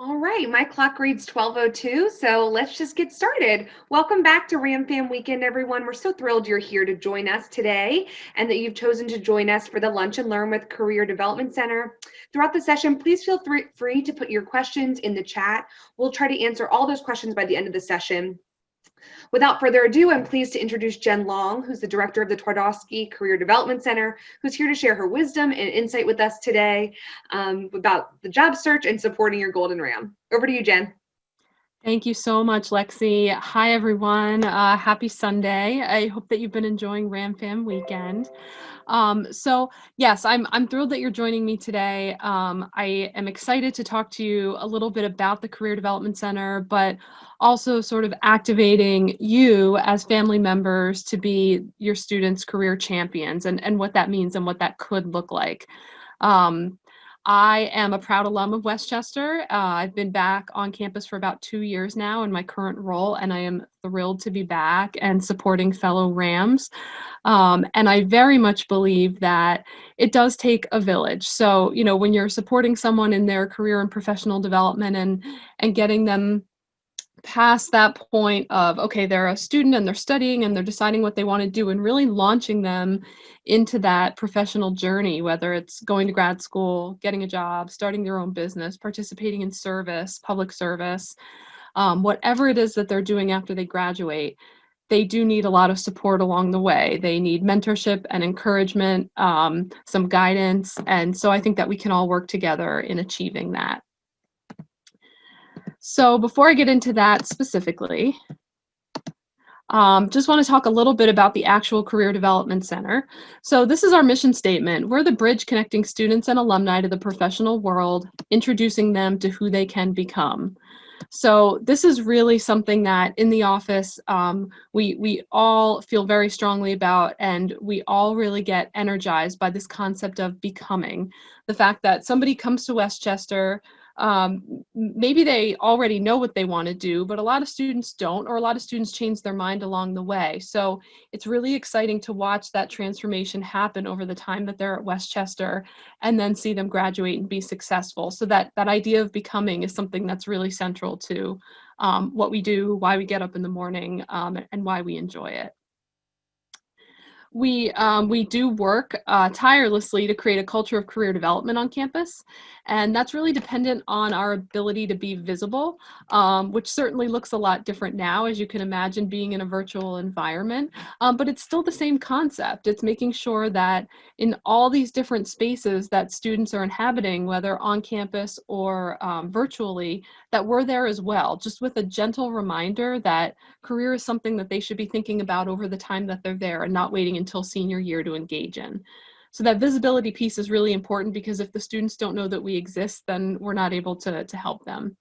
All right, my clock reads 12:02, so let's just get started. Welcome back to Ram Fam Weekend, everyone. We're so thrilled you're here to join us today and that you've chosen to join us for the Lunch and Learn with Career Development Center. Throughout the session, please feel free to put your questions in the chat. We'll try to answer all those questions by the end of the session. Without further ado, I'm pleased to introduce Jen Long, who's the director of the Twardowski Career Development Center, who's here to share her wisdom and insight with us today about the job search and supporting your golden ram. Over to you, Jen. Thank you so much, Lexi. Hi, everyone. Happy Sunday. I hope that you've been enjoying Ram Fam Weekend. Yes, I'm thrilled that you're joining me today. I am excited to talk to you a little bit about the Career Development Center, but also sort of activating you as family members to be your students' career champions and what that means and what that could look like. I am a proud alum of Westchester. I've been back on campus for about 2 years now in my current role, and I am thrilled to be back and supporting fellow Rams. And I very much believe that it does take a village. So, when you're supporting someone in their career and professional development and getting them past that point of, okay, they're a student and they're studying and they're deciding what they want to do and really launching them into that professional journey, whether it's going to grad school, getting a job, starting their own business, participating in service, public service, whatever it is that they're doing after they graduate. They do need a lot of support along the way. They need mentorship and encouragement, some guidance. And so I think that we can all work together in achieving that. So before I get into that specifically, just want to talk a little bit about the actual Career Development Center. So this is our mission statement. We're the bridge connecting students and alumni to the professional world, introducing them to who they can become. So this is really something that in the office, we all feel very strongly about, and we all really get energized by this concept of becoming. The fact that somebody comes to Westchester, maybe they already know what they want to do, but a lot of students don't, or a lot of students change their mind along the way. So it's really exciting to watch that transformation happen over the time that they're at Westchester and then see them graduate and be successful. So that idea of becoming is something that's really central to what we do, why we get up in the morning, and why we enjoy it. We do work tirelessly to create a culture of career development on campus, and that's really dependent on our ability to be visible, which certainly looks a lot different now, as you can imagine, being in a virtual environment, but it's still the same concept. It's making sure that in all these different spaces that students are inhabiting, whether on campus or virtually, that we're there as well, just with a gentle reminder that career is something that they should be thinking about over the time that they're there and not waiting until senior year to engage in. So that visibility piece is really important, because if the students don't know that we exist, then we're not able to help them.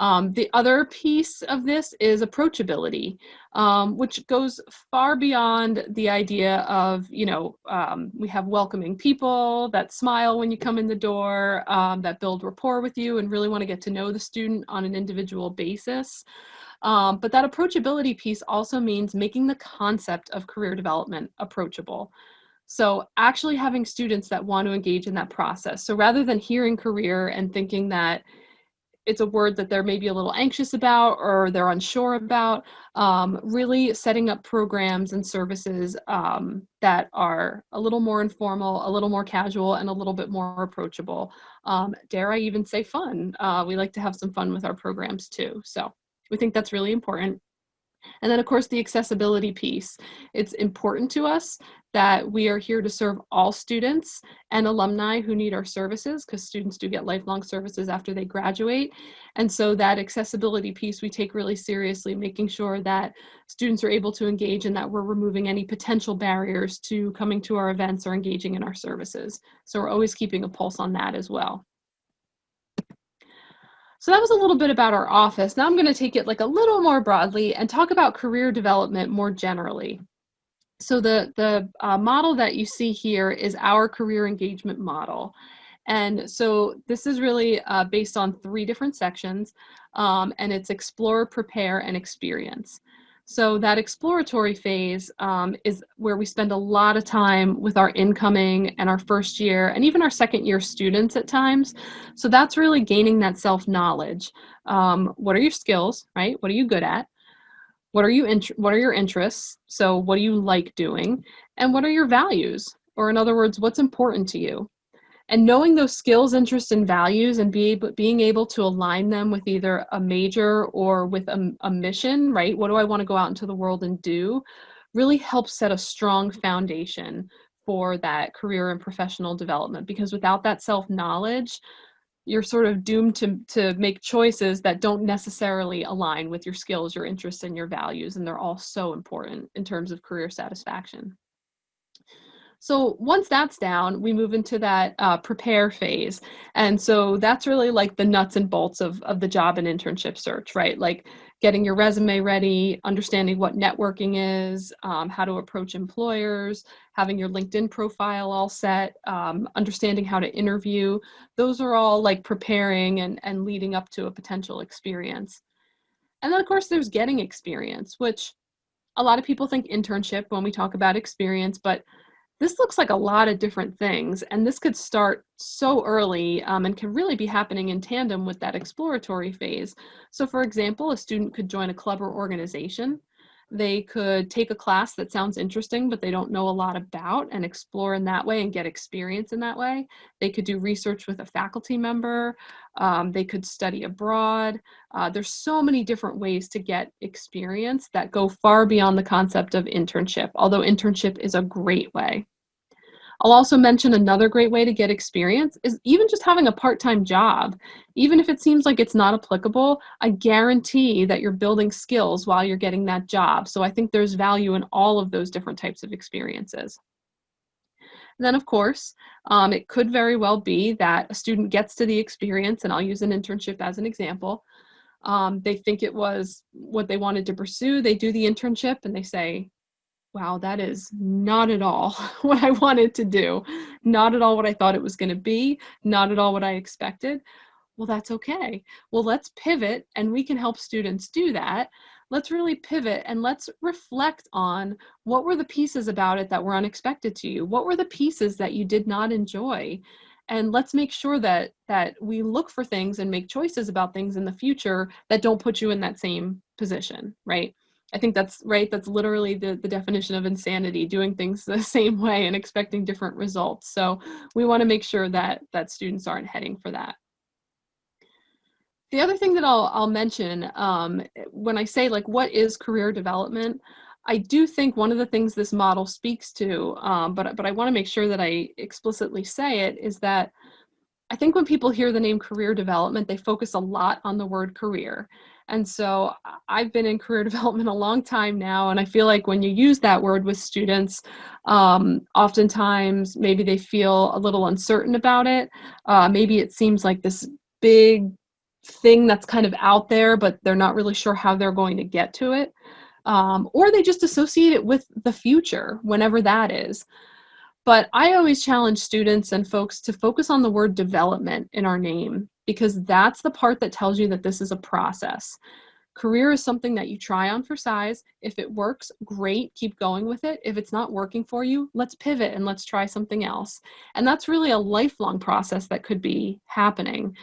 The other piece of this is approachability, which goes far beyond the idea of, we have welcoming people that smile when you come in the door, that build rapport with you and really want to get to know the student on an individual basis. But that approachability piece also means making the concept of career development approachable. So actually having students that want to engage in that process. So rather than hearing career and thinking that it's a word that they're maybe a little anxious about or they're unsure about, really setting up programs and services that are a little more informal, a little more casual, and a little bit more approachable. Dare I even say fun? We like to have some fun with our programs too. So we think that's really important. And then, of course, the accessibility piece. It's important to us that we are here to serve all students and alumni who need our services, because students do get lifelong services after they graduate. And so that accessibility piece we take really seriously, making sure that students are able to engage and that we're removing any potential barriers to coming to our events or engaging in our services. So we're always keeping a pulse on that as well. So that was a little bit about our office. Now I'm going to take it like a little more broadly and talk about career development more generally. So the model that you see here is our career engagement model. And so this is really based on 3 different sections, and it's explore, prepare, and experience. So that exploratory phase is where we spend a lot of time with our incoming and our first year and even our second year students at times. So that's really gaining that self-knowledge. What are your skills, right? What are you good at? What are your interests? So what do you like doing? And what are your values? Or in other words, what's important to you? And knowing those skills, interests, and values and being able to align them with either a major or with a mission, right? What do I want to go out into the world and do? Really helps set a strong foundation for that career and professional development, because without that self-knowledge, you're sort of doomed to make choices that don't necessarily align with your skills, your interests, and your values. And they're all so important in terms of career satisfaction. So once that's down, we move into that prepare phase. And so that's really like the nuts and bolts of the job and internship search, right? Like getting your resume ready, understanding what networking is, how to approach employers, having your LinkedIn profile all set, understanding how to interview. Those are all like preparing and leading up to a potential experience. And then of course there's getting experience, which a lot of people think internship when we talk about experience, but this looks like a lot of different things, and this could start so early and can really be happening in tandem with that exploratory phase. So for example, a student could join a club or organization. They could take a class that sounds interesting, but they don't know a lot about, and explore in that way and get experience in that way. They could do research with a faculty member. They could study abroad. There's so many different ways to get experience that go far beyond the concept of internship, although internship is a great way. I'll also mention another great way to get experience is even just having a part-time job. Even if it seems like it's not applicable, I guarantee that you're building skills while you're getting that job. So I think there's value in all of those different types of experiences. And then of course, it could very well be that a student gets to the experience, and I'll use an internship as an example. They think it was what they wanted to pursue. They do the internship and they say, wow, that is not at all what I wanted to do. Not at all what I thought it was going to be. Not at all what I expected. Well, that's okay. Well, let's pivot, and we can help students do that. Let's really pivot and let's reflect on what were the pieces about it that were unexpected to you? What were the pieces that you did not enjoy? And let's make sure that we look for things and make choices about things in the future that don't put you in that same position, right? I think that's right. That's literally the definition of insanity, doing things the same way and expecting different results. So we want to make sure that students aren't heading for that. The other thing that I'll mention when I say like what is career development, I do think one of the things this model speaks to, but I want to make sure that I explicitly say it, is that I think when people hear the name career development, they focus a lot on the word career. And so I've been in career development a long time now, and I feel like when you use that word with students, oftentimes maybe they feel a little uncertain about it. Maybe it seems like this big thing that's kind of out there, but they're not really sure how they're going to get to it. Or they just associate it with the future, whenever that is. But I always challenge students and folks to focus on the word development in our name, because that's the part that tells you that this is a process. Career is something that you try on for size. If it works, great, keep going with it. If it's not working for you, let's pivot and let's try something else. And that's really a lifelong process that could be happening.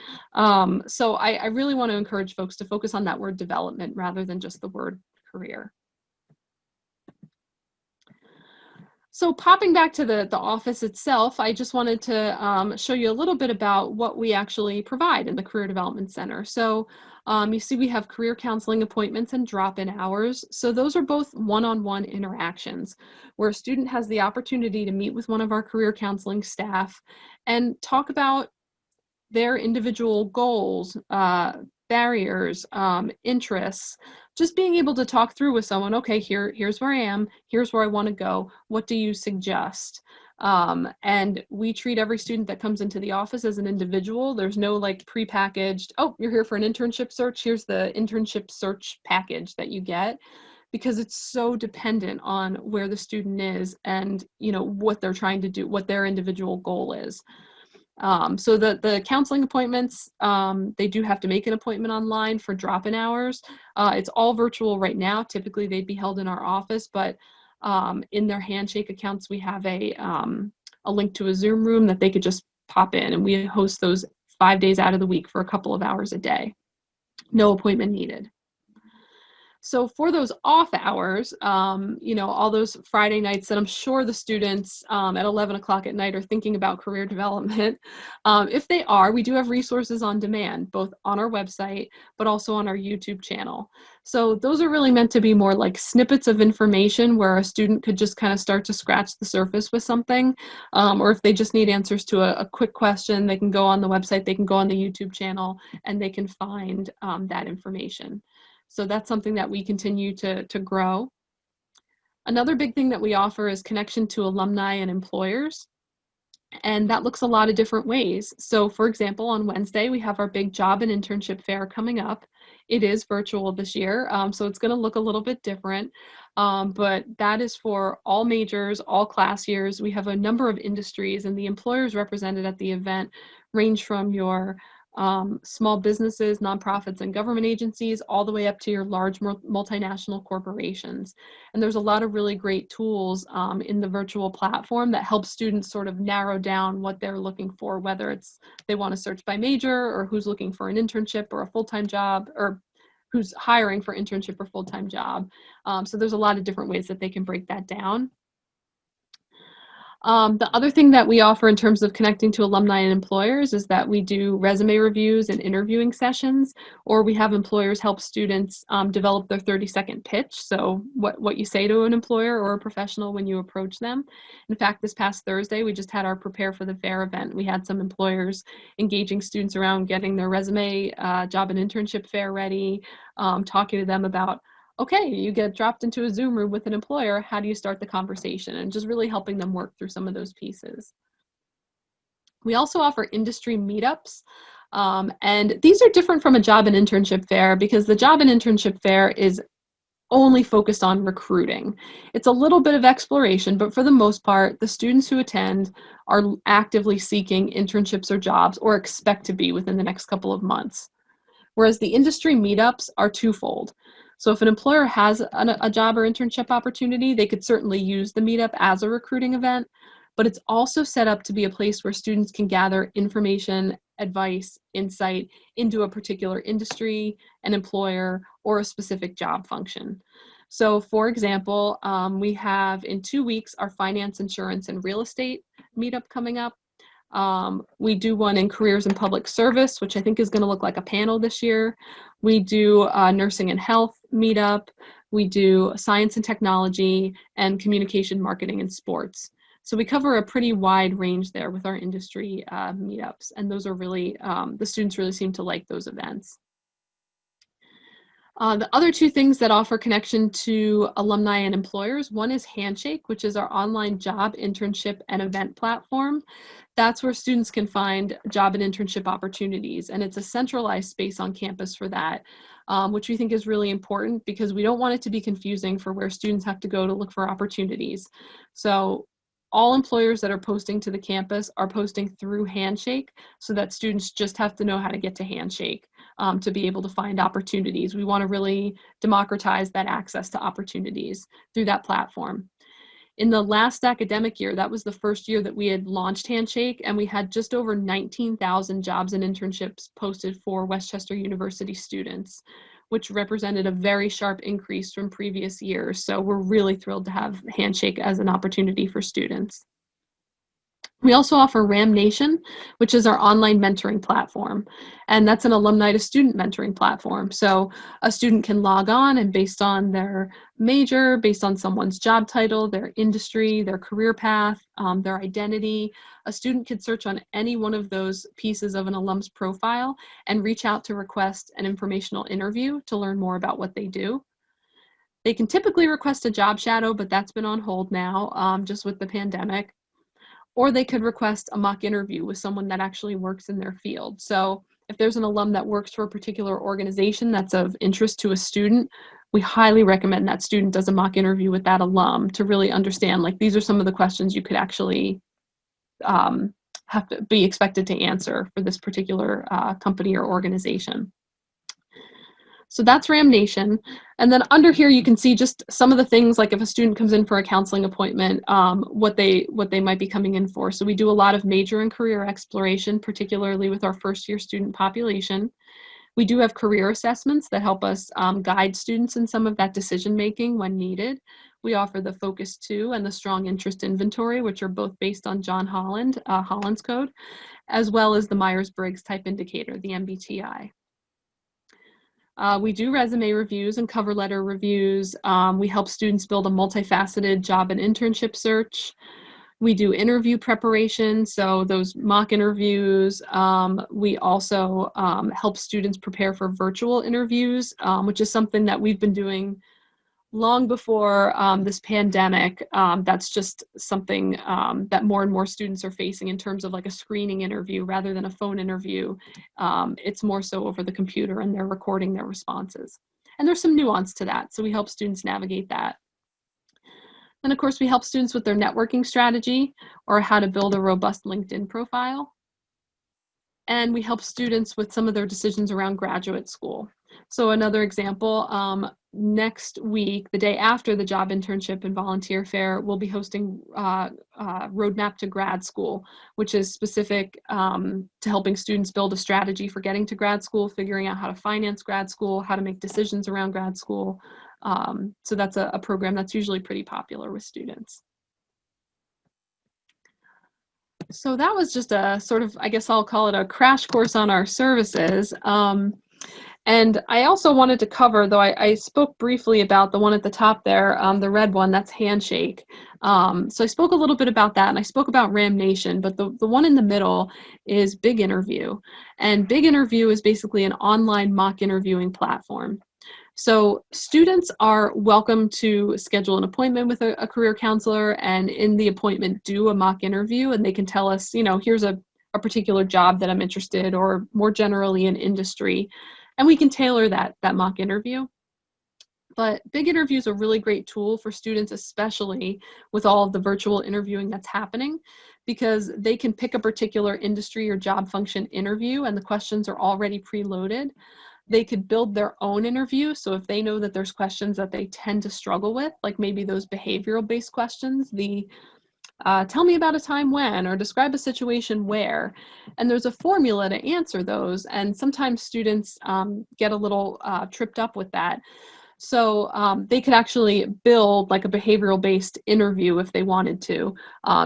So I really want to encourage folks to focus on that word development rather than just the word career. So popping back to the office itself, I just wanted to show you a little bit about what we actually provide in the Career Development Center. So you see we have career counseling appointments and drop-in hours. So those are both one-on-one interactions where a student has the opportunity to meet with one of our career counseling staff and talk about their individual goals, barriers, interests, just being able to talk through with someone, okay, here's where I am, here's where I want to go, what do you suggest? And we treat every student that comes into the office as an individual. There's no like prepackaged, oh, you're here for an internship search, here's the internship search package that you get, because it's so dependent on where the student is and, you know, what they're trying to do, what their individual goal is. So the counseling appointments, they do have to make an appointment online for drop-in hours. It's all virtual right now. Typically, they'd be held in our office, but in their Handshake accounts, we have a link to a Zoom room that they could just pop in, and we host those 5 days out of the week for a couple of hours a day. No appointment needed. So for those off hours, all those Friday nights that I'm sure the students at 11 o'clock at night are thinking about career development, if they are, we do have resources on demand, both on our website, but also on our YouTube channel. So those are really meant to be more like snippets of information where a student could just kind of start to scratch the surface with something, or if they just need answers to a quick question, they can go on the website, they can go on the YouTube channel, and they can find that information. So that's something that we continue to grow. Another big thing that we offer is connection to alumni and employers. And that looks a lot of different ways. So for example, on Wednesday, we have our big job and internship fair coming up. It is virtual this year, so it's going to look a little bit different. But that is for all majors, all class years. We have a number of industries, and the employers represented at the event range from your small businesses, nonprofits, and government agencies, all the way up to your large multinational corporations. And there's a lot of really great tools in the virtual platform that help students sort of narrow down what they're looking for, whether it's they want to search by major, or who's looking for an internship or a full-time job, or who's hiring for internship or full-time job. So there's a lot of different ways that they can break that down. The other thing that we offer in terms of connecting to alumni and employers is that we do resume reviews and interviewing sessions, or we have employers help students develop their 30-second pitch. So what you say to an employer or a professional when you approach them. In fact, this past Thursday, we just had our Prepare for the Fair event. We had some employers engaging students around getting their resume, job and internship fair ready, talking to them about, okay, you get dropped into a Zoom room with an employer, how do you start the conversation? And just really helping them work through some of those pieces. We also offer industry meetups. And these are different from a job and internship fair because the job and internship fair is only focused on recruiting. It's a little bit of exploration, but for the most part, the students who attend are actively seeking internships or jobs, or expect to be within the next couple of months. Whereas the industry meetups are twofold. So if an employer has a job or internship opportunity, they could certainly use the meetup as a recruiting event, but it's also set up to be a place where students can gather information, advice, insight into a particular industry, an employer, or a specific job function. So for example, we have in 2 weeks our finance, insurance, and real estate meetup coming up. We do one in careers and public service, which I think is going to look like a panel this year. We do nursing and health meetup. We do science and technology, and communication, marketing, and sports. So we cover a pretty wide range there with our industry meetups, and those are really, the students really seem to like those events. The other two things that offer connection to alumni and employers, one is Handshake, which is our online job, internship, and event platform. That's where students can find job and internship opportunities, and it's a centralized space on campus for that, which we think is really important because we don't want it to be confusing for where students have to go to look for opportunities. So all employers that are posting to the campus are posting through Handshake, so that students just have to know how to get to Handshake to be able to find opportunities. We want to really democratize that access to opportunities through that platform. In the last academic year, that was the first year that we had launched Handshake, and we had just over 19,000 jobs and internships posted for Westchester University students, which represented a very sharp increase from previous years. So we're really thrilled to have Handshake as an opportunity for students. We also offer RAM Nation, which is our online mentoring platform, and that's an alumni to student mentoring platform. So a student can log on, and based on their major, based on someone's job title, their industry, their career path, their identity, a student could search on any one of those pieces of an alum's profile and reach out to request an informational interview to learn more about what they do. They can typically request a job shadow, but that's been on hold now, just with the pandemic. Or they could request a mock interview with someone that actually works in their field. So if there's an alum that works for a particular organization that's of interest to a student, we highly recommend that student does a mock interview with that alum to really understand, like, these are some of the questions you could actually have to be expected to answer for this particular company or organization. So that's Ram Nation. And then under here, you can see just some of the things, like if a student comes in for a counseling appointment, what they might be coming in for. So we do a lot of major and career exploration, particularly with our first year student population. We do have career assessments that help us guide students in some of that decision making when needed. We offer the Focus 2 and the Strong Interest Inventory, which are both based on John Holland's code, as well as the Myers-Briggs Type Indicator, the MBTI. We do resume reviews and cover letter reviews. We help students build a multifaceted job and internship search. We do interview preparation, so those mock interviews. We also help students prepare for virtual interviews, which is something that we've been doing long before this pandemic. That's just something that more and more students are facing in terms of like a screening interview rather than a phone interview. It's more so over the computer, and they're recording their responses. And there's some nuance to that, so we help students navigate that. And of course, we help students with their networking strategy or how to build a robust LinkedIn profile. And we help students with some of their decisions around graduate school. So another example, next week, the day after the job internship and volunteer fair, we'll be hosting Roadmap to Grad School, which is specific to helping students build a strategy for getting to grad school, figuring out how to finance grad school, how to make decisions around grad school. So that's a program that's usually pretty popular with students. So that was just a sort of, I guess I'll call it a crash course on our services. And I also wanted to cover, though I spoke briefly about the one at the top there, the red one, that's Handshake. So I spoke a little bit about that, and I spoke about Ram Nation, but the one in the middle is Big Interview. And Big Interview is basically an online mock interviewing platform. So students are welcome to schedule an appointment with a career counselor, and in the appointment do a mock interview, and they can tell us, you know, here's a particular job that I'm interested, or more generally in industry, and we can tailor that mock interview. But Big Interview is a really great tool for students, especially with all of the virtual interviewing that's happening, because they can pick a particular industry or job function interview, and the questions are already preloaded. They could build their own interview. So if they know that there's questions that they tend to struggle with, like maybe those behavioral based questions, the tell me about a time when, or describe a situation where, and there's a formula to answer those. And sometimes students get a little tripped up with that. So they could actually build like a behavioral based interview if they wanted to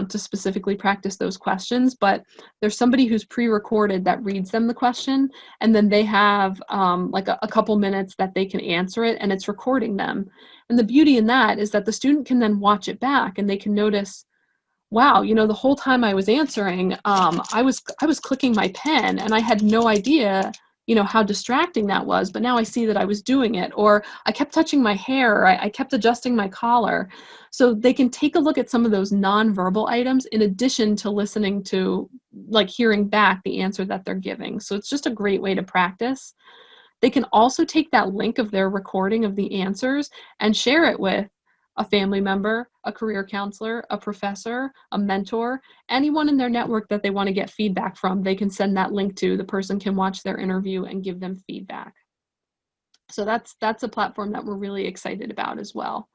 specifically practice those questions. But there's somebody who's pre-recorded that reads them the question, and then they have like a couple minutes that they can answer it, and it's recording them. And the beauty in that is that the student can then watch it back, and they can notice, wow, you know, the whole time I was answering, I was clicking my pen, and I had no idea, you know, how distracting that was, but now I see that I was doing it. Or I kept touching my hair, or I kept adjusting my collar. So they can take a look at some of those nonverbal items in addition to listening to, like, hearing back the answer that they're giving. So it's just a great way to practice. They can also take that link of their recording of the answers and share it with a family member, a career counselor, a professor, a mentor, anyone in their network that they want to get feedback from. They can send that link to. The person can watch their interview and give them feedback. So that's a platform that we're really excited about as well.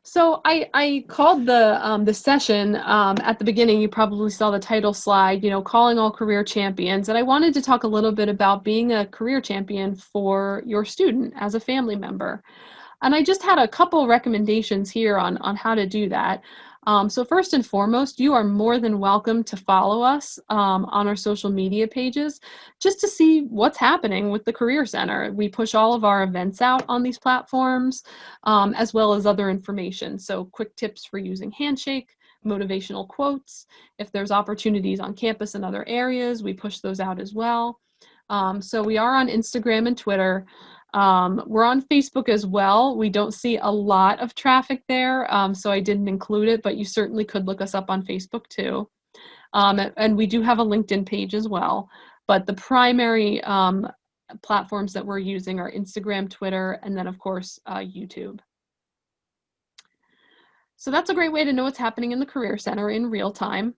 So I called the session at the beginning. You probably saw the title slide, you know, calling all career champions. And I wanted to talk a little bit about being a career champion for your student as a family member. And I just had a couple recommendations here on how to do that. So first and foremost, you are more than welcome to follow us on our social media pages just to see what's happening with the Career Center. We push all of our events out on these platforms, as well as other information. So quick tips for using Handshake, motivational quotes. If there's opportunities on campus and other areas, we push those out as well. So we are on Instagram and Twitter. We're on Facebook as well. We don't see a lot of traffic there, so I didn't include it, but you certainly could look us up on Facebook too. And we do have a LinkedIn page as well, but the primary platforms that we're using are Instagram, Twitter, and then of course, YouTube. So that's a great way to know what's happening in the Career Center in real time.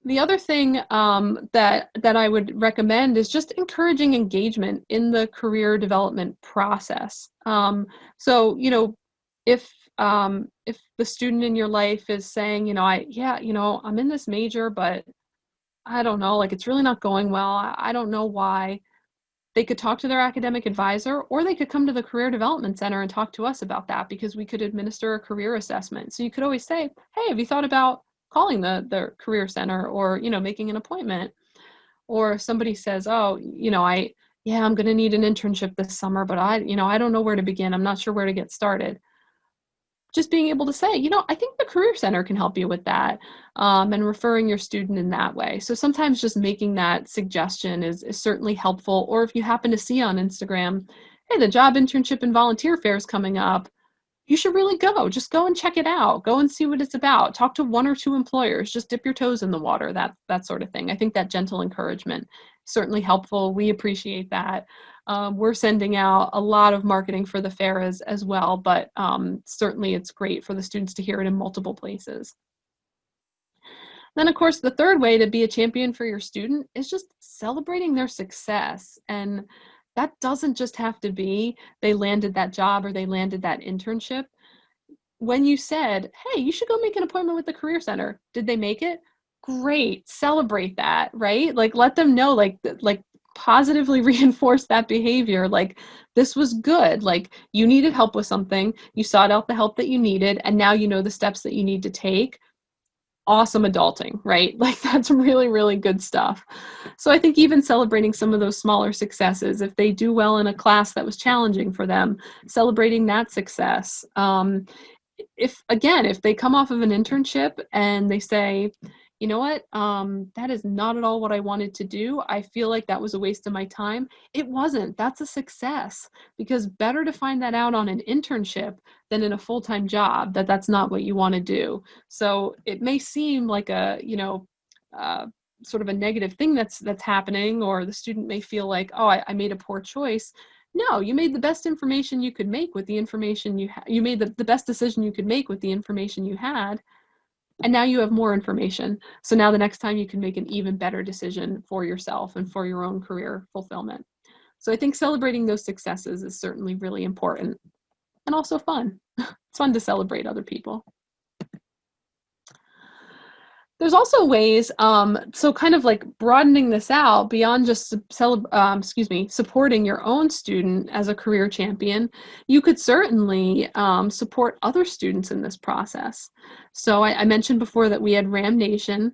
The other thing that I would recommend is just encouraging engagement in the career development process. So, if the student in your life is saying, I'm in this major, but I don't know, like it's really not going well. I don't know why. They could talk to their academic advisor, or they could come to the Career Development Center and talk to us about that, because we could administer a career assessment. So you could always say, hey, have you thought about calling the Career Center, or, making an appointment? Or if somebody says, oh, I'm going to need an internship this summer, but I don't know where to begin. I'm not sure where to get started. Just being able to say, I think the Career Center can help you with that, and referring your student in that way. So sometimes just making that suggestion is certainly helpful. Or if you happen to see on Instagram, hey, the job internship and volunteer fair is coming up, you should really go. Just go and check it out. Go and see what it's about. Talk to one or two employers. Just dip your toes in the water, that sort of thing. I think that gentle encouragement is certainly helpful. We appreciate that. We're sending out a lot of marketing for the fair as well, but certainly it's great for the students to hear it in multiple places. Then, of course, the third way to be a champion for your student is just celebrating their success. And that doesn't just have to be they landed that job or they landed that internship. When you said, hey, you should go make an appointment with the Career Center, did they make it? Great. Celebrate that, right? Like, let them know, like positively reinforce that behavior. Like, this was good. Like, you needed help with something. You sought out the help that you needed, and now you know the steps that you need to take. Awesome adulting, right? Like, that's really, really good stuff. So I think even celebrating some of those smaller successes, if they do well in a class that was challenging for them, celebrating that success. If they come off of an internship and they say, you know what, that is not at all what I wanted to do. I feel like that was a waste of my time. It wasn't. That's a success, because better to find that out on an internship than in a full-time job, that's not what you want to do. So it may seem like a, sort of a negative thing that's happening, or the student may feel like, oh, I made a poor choice. No, you made the best information you could make with the information you made the best decision you could make with the information you had. And now you have more information. So now the next time you can make an even better decision for yourself and for your own career fulfillment. So I think celebrating those successes is certainly really important, and also fun. It's fun to celebrate other people. There's also ways, so kind of like broadening this out beyond just supporting your own student as a career champion. You could certainly support other students in this process. So I mentioned before that we had Ram Nation,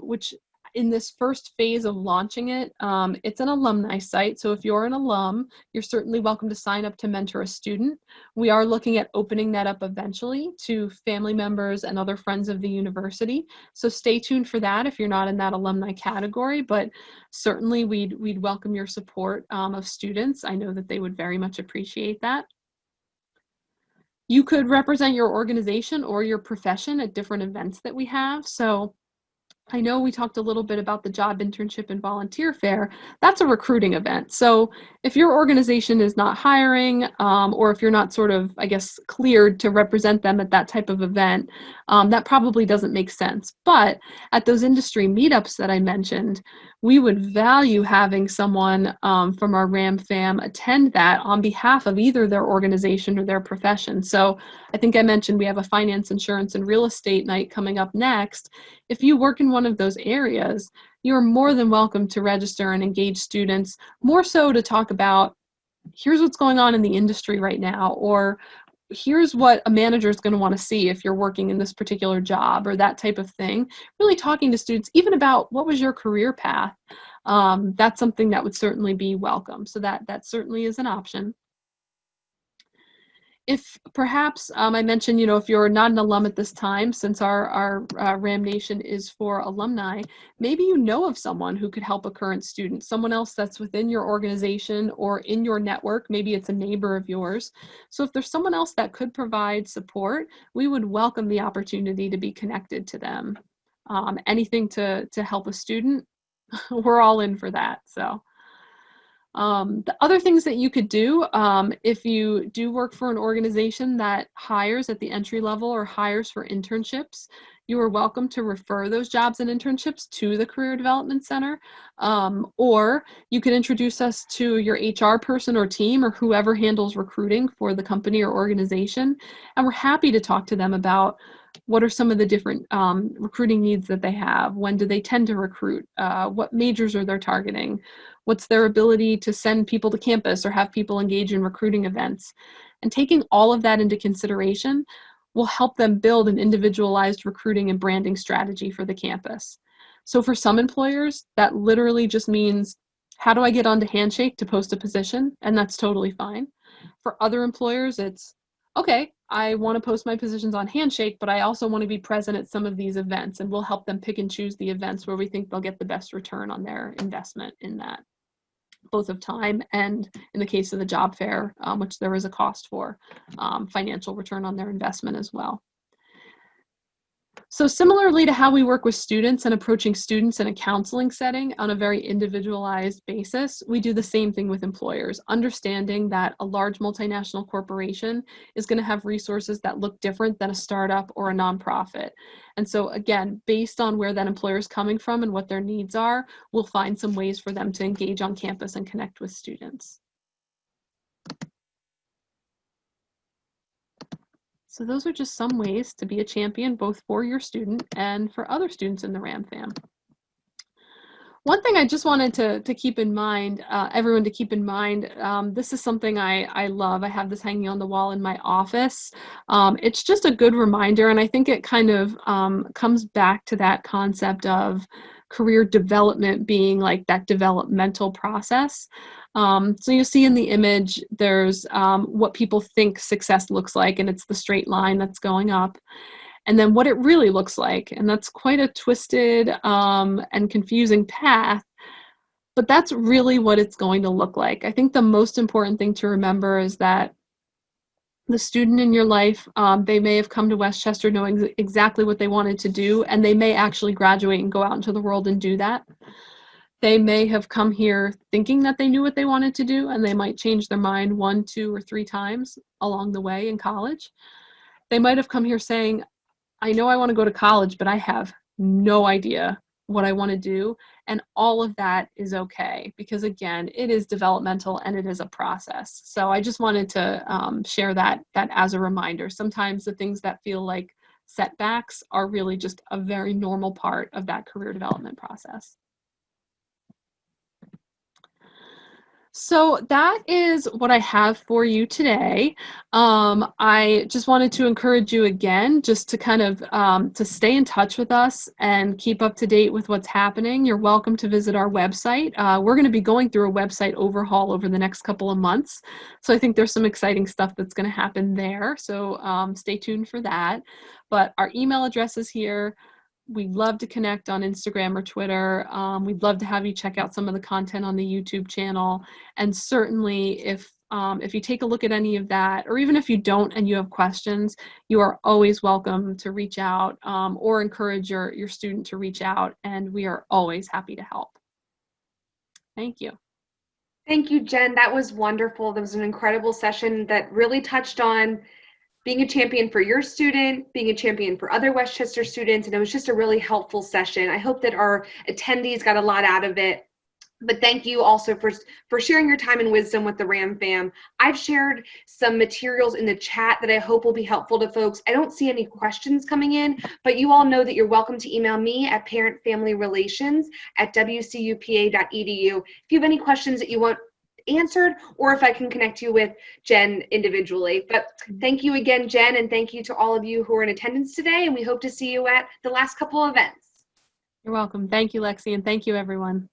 which in this first phase of launching it, it's an alumni site. So if you're an alum, you're certainly welcome to sign up to mentor a student. We are looking at opening that up eventually to family members and other friends of the university. So stay tuned for that if you're not in that alumni category, but certainly we'd welcome your support of students. I know that they would very much appreciate that. You could represent your organization or your profession at different events that we have. So I know we talked a little bit about the job internship and volunteer fair. That's a recruiting event. So if your organization is not hiring, or if you're not sort of, I guess, cleared to represent them at that type of event, that probably doesn't make sense. But at those industry meetups that I mentioned, we would value having someone from our RAM fam attend that on behalf of either their organization or their profession. So I think I mentioned we have a finance, insurance, and real estate night coming up next. If you work in one of those areas, you're more than welcome to register and engage students, more so to talk about, here's what's going on in the industry right now, or here's what a manager is going to want to see if you're working in this particular job, or that type of thing. Really talking to students even about what was your career path. That's something that would certainly be welcome. So that certainly is an option. If perhaps I mentioned, if you're not an alum at this time, since our RAM Nation is for alumni, maybe you know of someone who could help a current student, someone else that's within your organization or in your network. Maybe it's a neighbor of yours. So if there's someone else that could provide support, we would welcome the opportunity to be connected to them. Anything to help a student, we're all in for that. So. The other things that you could do, if you do work for an organization that hires at the entry level or hires for internships, you are welcome to refer those jobs and internships to the Career Development Center. Or you can introduce us to your HR person or team or whoever handles recruiting for the company or organization. And we're happy to talk to them about what are some of the different recruiting needs that they have. When do they tend to recruit? What majors are they targeting? What's their ability to send people to campus or have people engage in recruiting events? And taking all of that into consideration will help them build an individualized recruiting and branding strategy for the campus. So for some employers, that literally just means, how do I get onto Handshake to post a position? And that's totally fine. For other employers, it's, okay, I want to post my positions on Handshake, but I also want to be present at some of these events, and we'll help them pick and choose the events where we think they'll get the best return on their investment in that, both of time and, in the case of the job fair, which there is a cost for, financial return on their investment as well. So similarly to how we work with students and approaching students in a counseling setting on a very individualized basis, we do the same thing with employers, understanding that a large multinational corporation is going to have resources that look different than a startup or a nonprofit. And so again, based on where that employer is coming from and what their needs are, we'll find some ways for them to engage on campus and connect with students. So those are just some ways to be a champion, both for your student and for other students in the RAM fam. One thing I just wanted to keep in mind, everyone to keep in mind, this is something I love. I have this hanging on the wall in my office. It's just a good reminder, and I think it kind of comes back to that concept of career development being like that developmental process. So you see in the image, there's what people think success looks like, and it's the straight line that's going up. And then what it really looks like, and that's quite a twisted and confusing path, but that's really what it's going to look like. I think the most important thing to remember is that the student in your life, they may have come to Westchester knowing exactly what they wanted to do, and they may actually graduate and go out into the world and do that. They may have come here thinking that they knew what they wanted to do, and they might change their mind 1, 2, or 3 times along the way in college. They might have come here saying, I know I want to go to college, but I have no idea what I want to do. And all of that is okay, because again, it is developmental and it is a process. So I just wanted to share that as a reminder. Sometimes the things that feel like setbacks are really just a very normal part of that career development process. So that is what I have for you today. I just wanted to encourage you again, just to kind of to stay in touch with us and keep up to date with what's happening. You're welcome to visit our website. We're going to be going through a website overhaul over the next couple of months. So I think there's some exciting stuff that's going to happen there. So stay tuned for that. But our email address is here. We'd love to connect on Instagram or Twitter. We'd love to have you check out some of the content on the YouTube channel. And certainly if you take a look at any of that, or even if you don't and you have questions, you are always welcome to reach out or encourage your student to reach out. And we are always happy to help. Thank you. Thank you, Jen. That was wonderful. That was an incredible session that really touched on being a champion for your student, being a champion for other Westchester students, and it was just a really helpful session. I hope that our attendees got a lot out of it. But thank you also for sharing your time and wisdom with the RAM fam. I've shared some materials in the chat that I hope will be helpful to folks. I don't see any questions coming in, but you all know that you're welcome to email me at parentfamilyrelations@wcupa.edu. If you have any questions that you want answered, or if I can connect you with Jen individually. But thank you again, Jen, and thank you to all of you who are in attendance today, and we hope to see you at the last couple of events. You're welcome. Thank you, Lexi, and thank you, everyone.